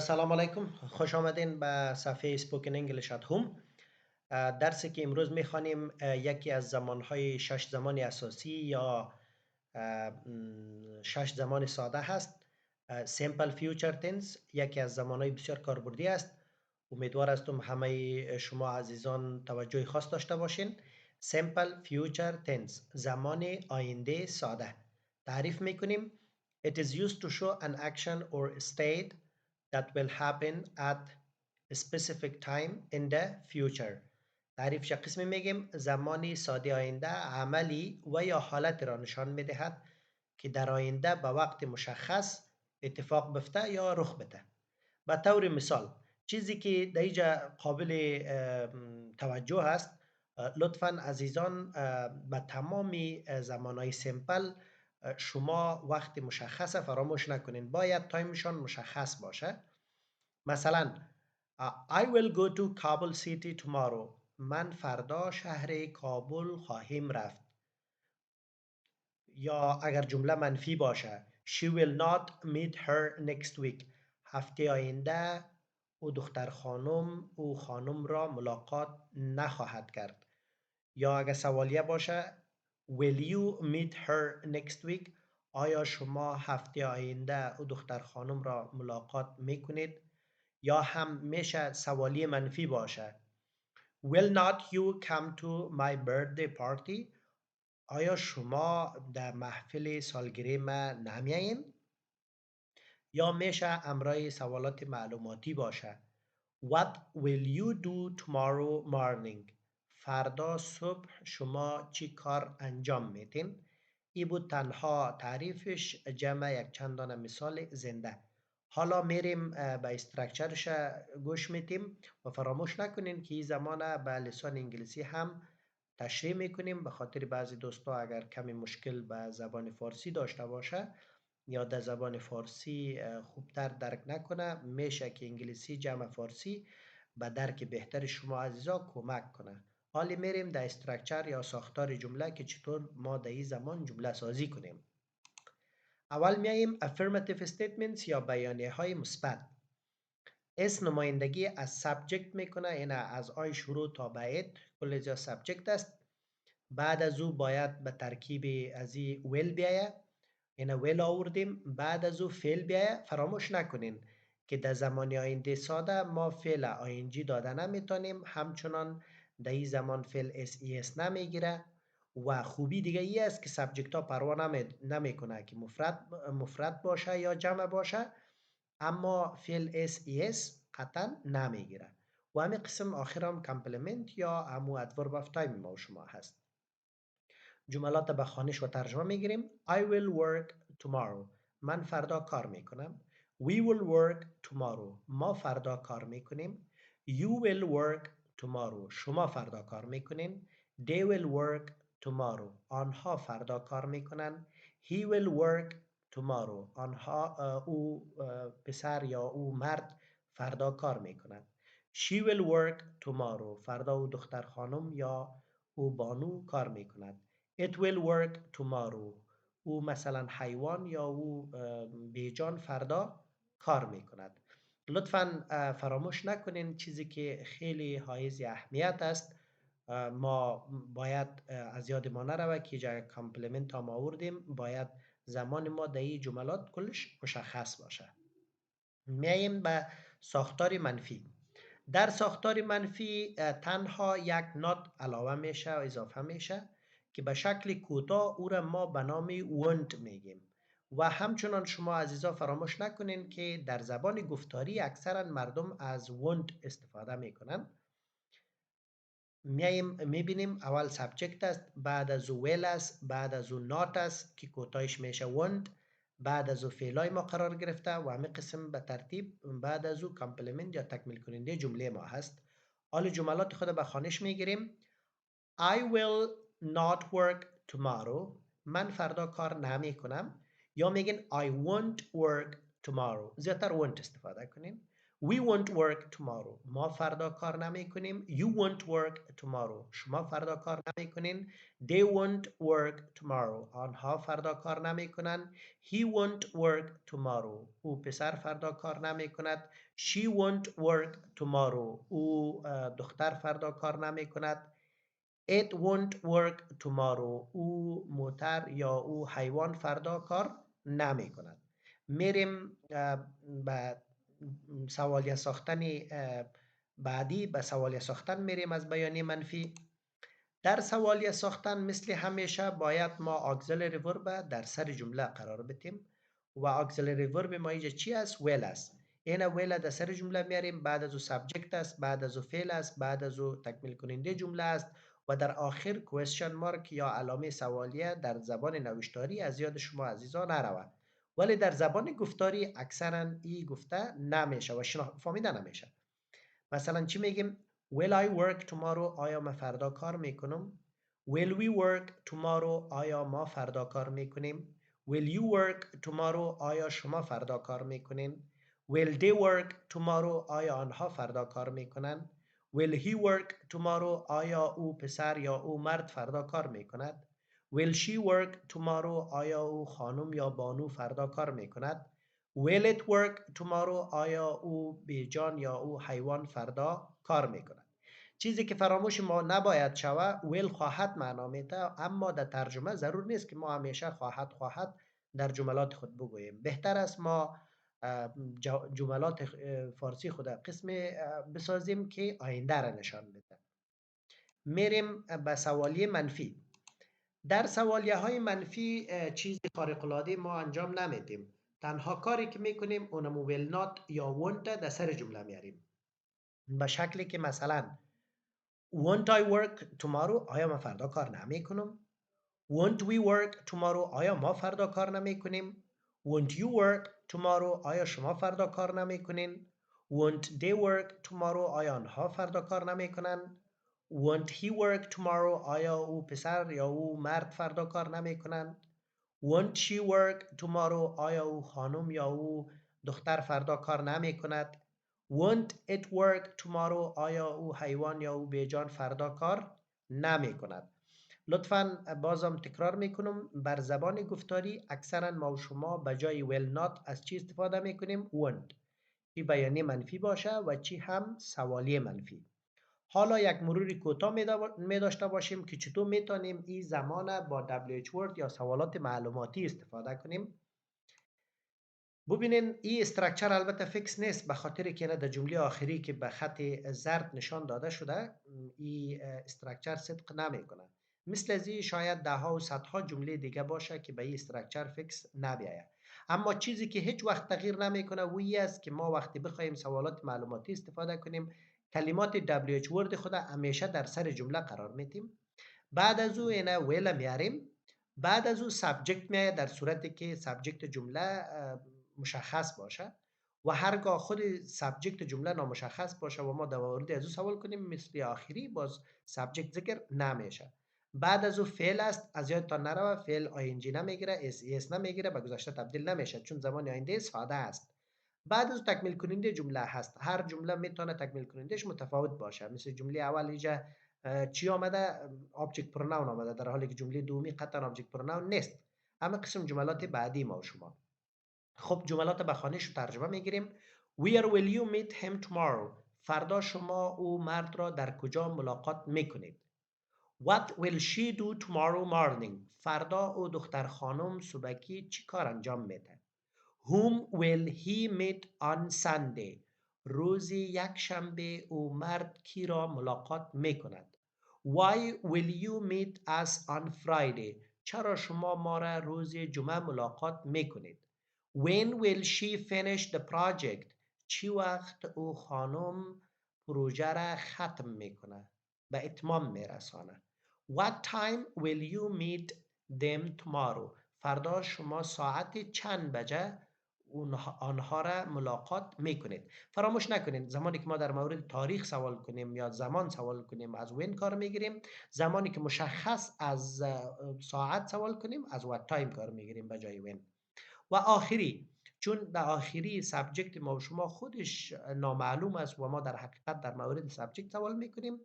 سلام علیکم، خوش آمدین به صفحه سپوکن انگلیش ات هوم. درسی که امروز میخوانیم یکی از زمانهای 6 زمان اساسی یا 6 زمان ساده هست. سیمپل فیوچر تنس یکی از زمانهای بسیار کاربردی است. امیدوار هستم همه شما عزیزان توجه خاص داشته باشین. سیمپل فیوچر تنس، زمان آینده ساده. تعریف میکنیم: It is used to show an action or state that will happen at a specific time in the future. تعریفش قسمی میگیم زمانی ساده آینده عملی و یا حالت را نشان میدهد که در آینده به وقت مشخص اتفاق بفته یا رخ بده. به طور مثال چیزی که در اینجا قابل توجه است، لطفاً عزیزان به تمام زمانهای سیمپل شما وقت مشخص فراموش نکنین، باید تایمشان مشخص باشه. مثلا I will go to Kabul city tomorrow. من فردا شهر کابل خواهیم رفت. یا اگر جمله منفی باشه She will not meet her next week. هفته آینده او دختر خانم او خانم را ملاقات نخواهد کرد. یا اگر سوالیه باشه Will you meet her next week؟ آیا شما هفته آینده او دختر خانم را ملاقات میکنید؟ یا هم میشه سوالی منفی باشه Will not you come to my birthday party؟ آیا شما در محفل سالگرد من نمیایین؟ یا میشه امرای سوالات معلوماتی باشه What will you do tomorrow morning؟ فردا صبح شما چی کار انجام میتین؟ ای بود تنها تعریفش، جمع یک چندان مثال زنده. حالا میریم به استرکچرش گوش میتیم و فراموش نکنین که این زمانه به لسان انگلیسی هم تشریح میکنیم، به خاطر بعضی دوستا اگر کمی مشکل به زبان فارسی داشته باشه یا در زبان فارسی خوبتر درک نکنه، میشه که انگلیسی جمع فارسی به درک بهتر شما عزیزا کمک کنه. حالا میریم در استرکچر یا ساختار جمله که چطور ما در این زمان جمله سازی کنیم. اول میاییم affirmative statements یا بیانیه های مثبت. اس نمایندگی از سابجکت میکنه، این از آی شروع تا به ات کل جا سابجکت است. بعد از او باید به ترکیب از این ویل بیایه، این ویل آوردیم. بعد از او فعل بیایه. فراموش نکنین که در زمان آینده ساده ما فعل آینجی داده نمیتونیم، همچنان در این زمان فعل اس ای اس نمیگیره. و خوبی دیگه ای است که سابجکت ها پروا نمیکنه که مفرد باشه یا جمع باشه، اما فعل اس ای اس قطعا نمیگیره. و همین قسم آخر هم کمپلیمنت یا همو ادورب اف تایم ما و شما هست. جملات به خوانش و ترجمه میگیریم. I will work tomorrow. من فردا کار میکنم. We will work tomorrow. ما فردا کار میکنیم. You will work tomorrow. شما فردا کار میکنین. They will work tomorrow. آنها فردا کار میکنن. He will work tomorrow. آنها او پسر یا او مرد فردا کار میکنن. She will work tomorrow. فردا او دختر خانم یا او بانو کار میکند. It will work tomorrow. او مثلا حیوان یا او بیجان فردا کار میکند. لطفاً فراموش نکنین چیزی که خیلی حائز اهمیت است، ما باید از یاد ما نروه که جای کامپلیمنت هم آوردیم، باید زمان ما در این جملات کلش مشخص باشه. میاییم به ساختار منفی. در ساختار منفی تنها یک نات علاوه میشه و اضافه میشه که به شکل کوتاه او را ما به نام want میگیم. و همچنان شما عزیزا فراموش نکنین که در زبان گفتاری اکثرا مردم از want استفاده میکنن. میبینیم اول سابجکت است، بعد از او ویل است، بعد از او نات است که کوتاهش میشه want، بعد از او فعلای ما قرار گرفته و همه قسم به ترتیب بعد از او کامپلیمنت یا تکمیل کننده جمله ما هست. حال جملات خود به خوانش میگیریم. I will not work tomorrow. من فردا کار نمی کنم. یا میگین I won't work tomorrow. زیادتر won't استفاده کنین. We won't work tomorrow. ما فردا کار نمی کنیم. You won't work tomorrow. شما فردا کار نمی کنین. They won't work tomorrow. آنها فردا کار نمی کنند. He won't work tomorrow. او پسر فردا کار نمی کند. She won't work tomorrow. او دختر فردا کار نمی کند. It won't work tomorrow. او موتر یا او حیوان فردا کار نمی کند. میریم به سوالیه ساختن بعدی. به سوالیه ساختن میریم از بیانیه منفی. در سوالیه ساختن مثل همیشه باید ما auxiliary verb در سر جمله قرار بدیم و auxiliary verb ما اینجا چی است؟ will است. این will در سر جمله میاریم، بعد از او subject است، بعد از او فعل است، بعد از او تکمیل کننده جمله است و در آخر question mark یا علامه سوالیه در زبان نوشتاری از یاد شما عزیزان نرود. ولی در زبان گفتاری اکثرا این گفته نمیشه و فهمیده نمیشه. مثلا چی میگیم؟ Will I work tomorrow؟ آیا من فردا کار میکنم؟ Will we work tomorrow؟ آیا ما فردا کار میکنیم؟ Will you work tomorrow؟ آیا شما فردا کار میکنین؟ Will they work tomorrow؟ آیا آنها فردا کار میکنن؟ Will he work tomorrow؟ آیا او پسر یا او مرد فردا کار میکند؟ Will she work tomorrow؟ آیا او خانم یا بانو فردا کار میکند؟ Will it work tomorrow؟ آیا او بیجان یا او حیوان فردا کار میکند؟ چیزی که فراموش ما نباید شود will خواهد معنا میده، اما در ترجمه ضرور نیست که ما همیشه خواهد در جملات خود بگوییم. بهتر است ما جملات فارسی خود قسم بسازیم که آینده را نشان بده. میریم به سوالیه منفی. در سوالیه های منفی چیزی خارق العاده ما انجام نمیدیم. تنها کاری که میکنیم اونمو will not یا won't در سر جمله میاریم. به شکلی که مثلا won't I work tomorrow؟ آیا من فردا کار نمی کنم؟ Won't we work tomorrow؟ آیا ما فردا کار نمی کنیم؟ Won't you work tomorrow؟ آیا شما فردا کار نمی کنین؟ Won't they work tomorrow؟ آیا آنها فردا کار نمی کنن؟ Won't he work tomorrow؟ آیا او پسر یا او مرد فردا کار نمی کنن؟ Won't she work tomorrow؟ آیا او خانم یا او دختر فردا کار نمی کند؟ Won't it work tomorrow؟ آیا او حیوان یا او بیجان فردا کار نمی کند؟ لطفاً بازم تکرار میکنم، بر زبان گفتاری اکثرا ما و شما به جای will not از چی استفاده میکنیم؟ won't. چی بیانیه منفی باشه و چی هم سوالیه منفی. حالا یک مروری کوتاه می داشته باشیم که چطور میتونیم این زمان با WH word یا سوالات معلوماتی استفاده کنیم. ببینین این استرکچر البته فیکس نیست، به خاطر که در جمله آخری که به خط زرد نشان داده شده این استرکچر صدق نمیکنه. مثل از این شاید ده ها و صدها جمله دیگه باشه که به این استرکچر فیکس نبیاید. اما چیزی که هیچ وقت تغییر نمیکنه وی است که ما وقتی بخوایم سوالات معلوماتی استفاده کنیم کلمات WH word خود همیشه در سر جمله قرار میدیم. بعد از او اینا ویل میاریم. بعد از او سابجکت میاد در صورتی که سابجکت جمله مشخص باشه و هرگاه خود سابجکت جمله نامشخص باشه و ما در مورد از او سوال کنیم مثل آخری باز سابجکت ذکر نمیشه. بعد از او فعل است، از یادتان نروه فعل آینجی نمیگیره، اس نمیگیره، به گذشته تبدیل نمیشه چون زمان آینده ساده است. بعد از تکمیل کننده جمله هست. هر جمله میتونه تکمیل کنندهش متفاوت باشه. مثل جمله اول اینجا چی آمده؟ object pronoun آمده، در حالی که جمله دومی قطعا object pronoun نیست. اما قسم جملات بعدی ما و شما. خب جملات به خوانش رو ترجمه میگیریم. Where will you meet him tomorrow؟ فردا شما او مرد را در کجا ملاقات میکنید؟ What will she do tomorrow morning؟ فردا او دختر خانم صبحکی چی کار انجام میده؟ Whom will he meet on Sunday؟ روز یک شنبه او مرد کی را ملاقات میکند؟ Why will you meet us on Friday؟ چرا شما ما را روز جمعه ملاقات میکنید؟ When will she finish the project؟ چی وقت او خانم پروژه را ختم میکنه، به اتمام میرسانه؟ What time will you meet them tomorrow؟ فردا شما ساعت چند بجه آنها را ملاقات میکنید؟ فراموش نکنید زمانی که ما در مورد تاریخ سوال کنیم یا زمان سوال کنیم از when کار میگیریم، زمانی که مشخص از ساعت سوال کنیم از what time کار میگیریم به جای when. و آخری چون در آخری سابجکت ما و شما خودش نامعلوم است و ما در حقیقت در مورد سابجکت سوال میکنیم.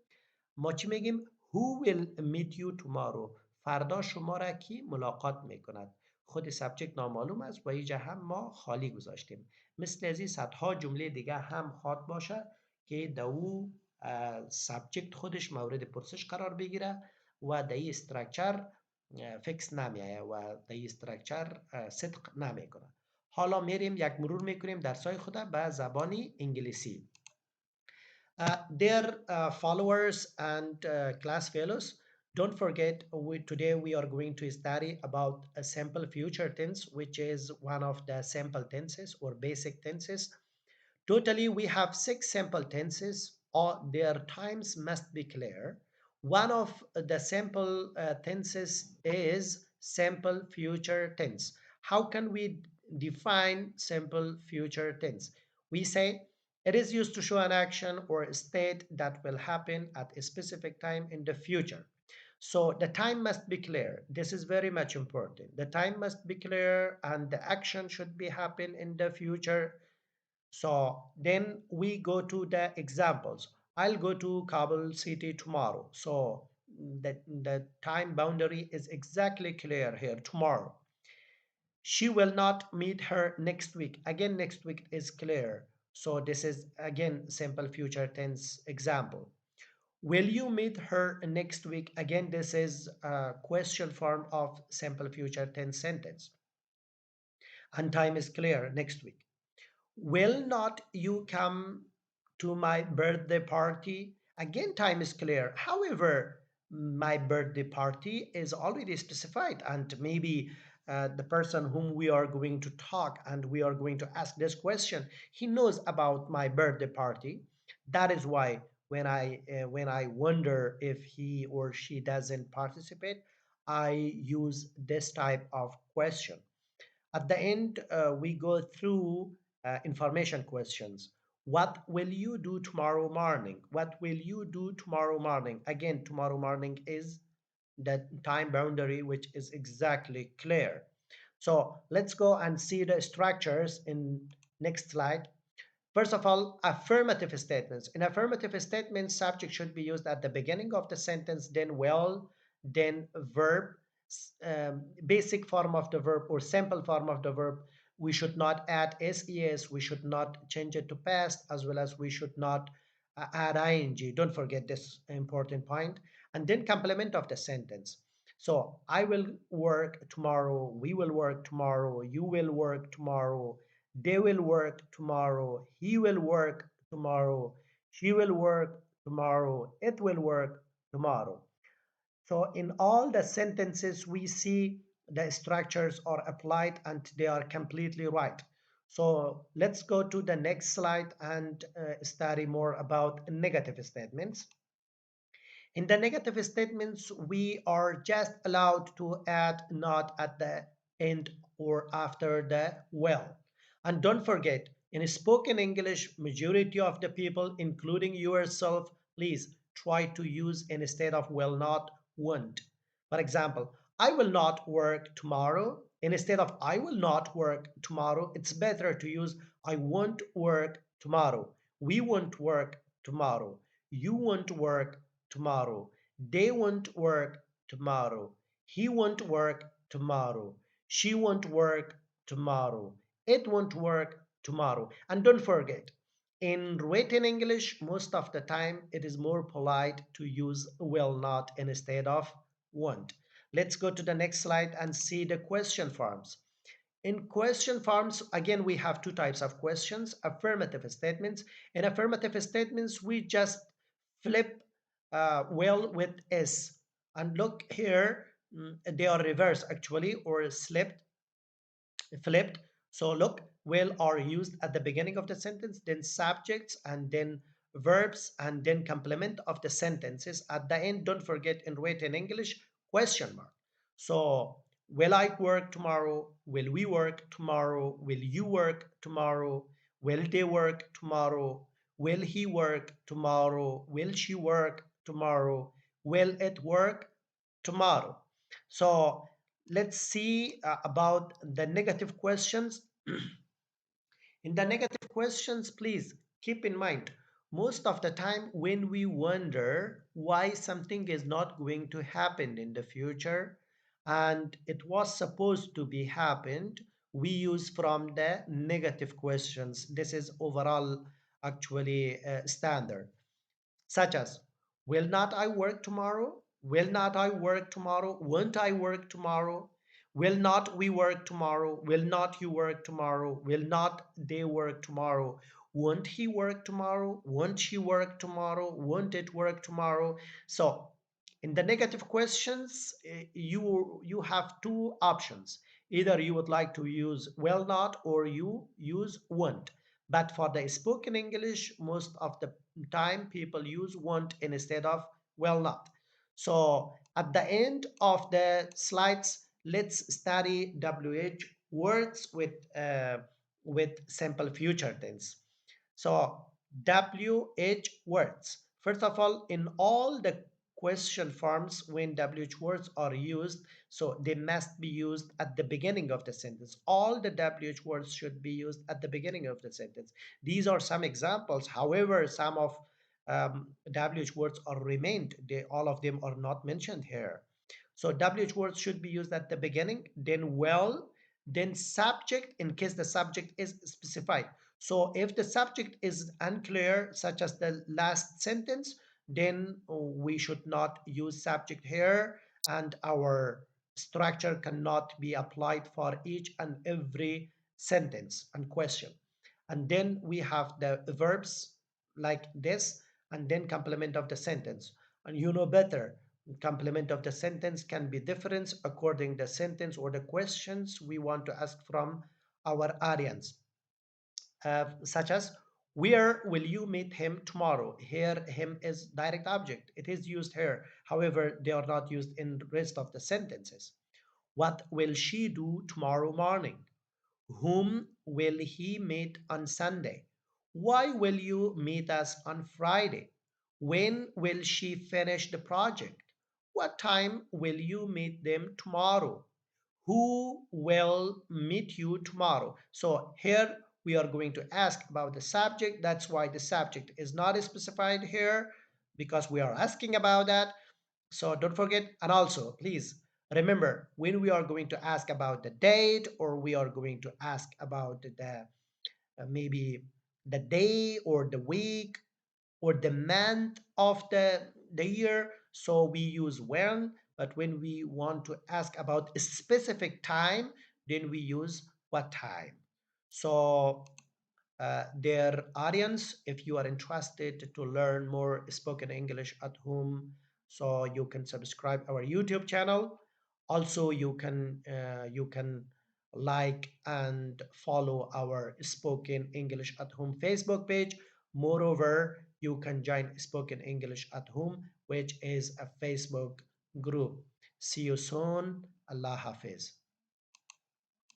ما چی میگیم؟ Who will meet you tomorrow؟ فردا شما را کی ملاقات میکند؟ خود سابجکت نامعلوم است و اینجا هم ما خالی گذاشتیم. مثل از این صدها جمله دیگه هم خواد باشه که در او سابجکت خودش مورد پرسش قرار بگیره و در این استرکچر فکس نمیایه و در این استرکچر صدق نمیکنه. حالا میریم یک مرور میکنیم درسای خود به زبان انگلیسی. Dear followers and class fellows, don't forget today we are going to study about a simple future tense, which is one of the simple tenses or basic tenses. Totally, we have 6 simple tenses. All their times must be clear. One of the simple tenses is simple future tense. How can we define simple future tense? We say it is used to show an action or a state that will happen at a specific time in the future. So the time must be clear. This is very much important. The time must be clear and the action should be happen in the future. So then we go to the examples. I'll go to Kabul city tomorrow. So the time boundary is exactly clear here, tomorrow. She will not meet her next week. Again, next week is clear. So this is again simple future tense example. Will you meet her next week? Again, this is a question form of simple future tense sentence. And time is clear, next week. Will not you come to my birthday party? Again, time is clear. However, my birthday party is already specified, and maybe the person whom we are going to talk and we are going to ask this question, he knows about my birthday party. That is why when I wonder if he or she doesn't participate, I use this type of question. At the end, we go through information questions. What will you do tomorrow morning? What will you do tomorrow morning? Again, tomorrow morning is the time boundary, which is exactly clear. So let's go and see the structures in next slide. First of all, affirmative statements. In affirmative statements, subject should be used at the beginning of the sentence, then will, then verb, basic form of the verb or simple form of the verb. We should not add ses, we should not change it to past, as well as we should not add ing. Don't forget this important point. And then complement of the sentence. So I will work tomorrow, we will work tomorrow, you will work tomorrow, they will work tomorrow, he will work tomorrow, she will work tomorrow, it will work tomorrow. So in all the sentences, we see the structures are applied and they are completely right. So let's go to the next slide and study more about negative statements. In the negative statements, we are just allowed to add not at the end or after the well. And don't forget, in spoken English, majority of the people, including yourself, please try to use instead of will not, won't. For example, I will not work tomorrow. Instead of I will not work tomorrow, it's better to use I won't work tomorrow. We won't work tomorrow. You won't work tomorrow. They won't work tomorrow. He won't work tomorrow. She won't work tomorrow. It won't work tomorrow. And don't forget, in written English, most of the time, it is more polite to use will not instead of won't. Let's go to the next slide and see the question forms. In question forms, again, we have two types of questions, affirmative statements. In affirmative statements, we just flip will with is. And look here, they are reversed actually, or flipped. So look, will are used at the beginning of the sentence, then subjects, and then verbs, and then complement of the sentences. At the end, don't forget in written English, question mark. So will I work tomorrow? Will we work tomorrow? Will you work tomorrow? Will they work tomorrow? Will he work tomorrow? Will she work tomorrow? Will it work tomorrow? So let's see about the negative questions. In the negative questions, please keep in mind, most of the time when we wonder why something is not going to happen in the future and it was supposed to be happened, we use from the negative questions. This is overall actually standard, such as, will not I work tomorrow? Will not I work tomorrow? Won't I work tomorrow? Will not we work tomorrow? Will not you work tomorrow? Will not they work tomorrow? Won't he work tomorrow? Won't she work tomorrow? Won't it work tomorrow? So, in the negative questions, you have two options. Either you would like to use will not or you use won't. But for the spoken English, most of the time people use won't instead of will not. So at the end of the slides, let's study WH words with simple future tense. So WH words. First of all, in all the question forms when WH words are used, so they must be used at the beginning of the sentence. All the WH words should be used at the beginning of the sentence. These are some examples. However, some of WH words are remained. All of them are not mentioned here. So WH words should be used at the beginning, then well, then subject in case the subject is specified. So if the subject is unclear, such as the last sentence, then we should not use subject here, and our structure cannot be applied for each and every sentence and question. And then we have the verbs like this, and then complement of the sentence. And you know better, complement of the sentence can be different according the sentence or the questions we want to ask from our audience, such as, where will you meet him tomorrow? Here him is direct object, it is used here, however they are not used in the rest of the sentences. What will she do tomorrow morning? Whom will he meet on Sunday? Why will you meet us on Friday? When will she finish the project? What time will you meet them tomorrow? Who will meet you tomorrow? So here we are going to ask about the subject. That's why the subject is not specified here, because we are asking about that. So don't forget. And also, please remember, when we are going to ask about the date, or we are going to ask about the maybe the day or the week or the month of the year, so we use when. But when we want to ask about a specific time, then we use what time. So their audience, if you are interested to learn more spoken English at home, so you can subscribe our YouTube channel. Also, you can like and follow our Spoken English at Home Facebook page. Moreover, you can join Spoken English at Home, which is a Facebook group. See you soon. Allah Hafiz.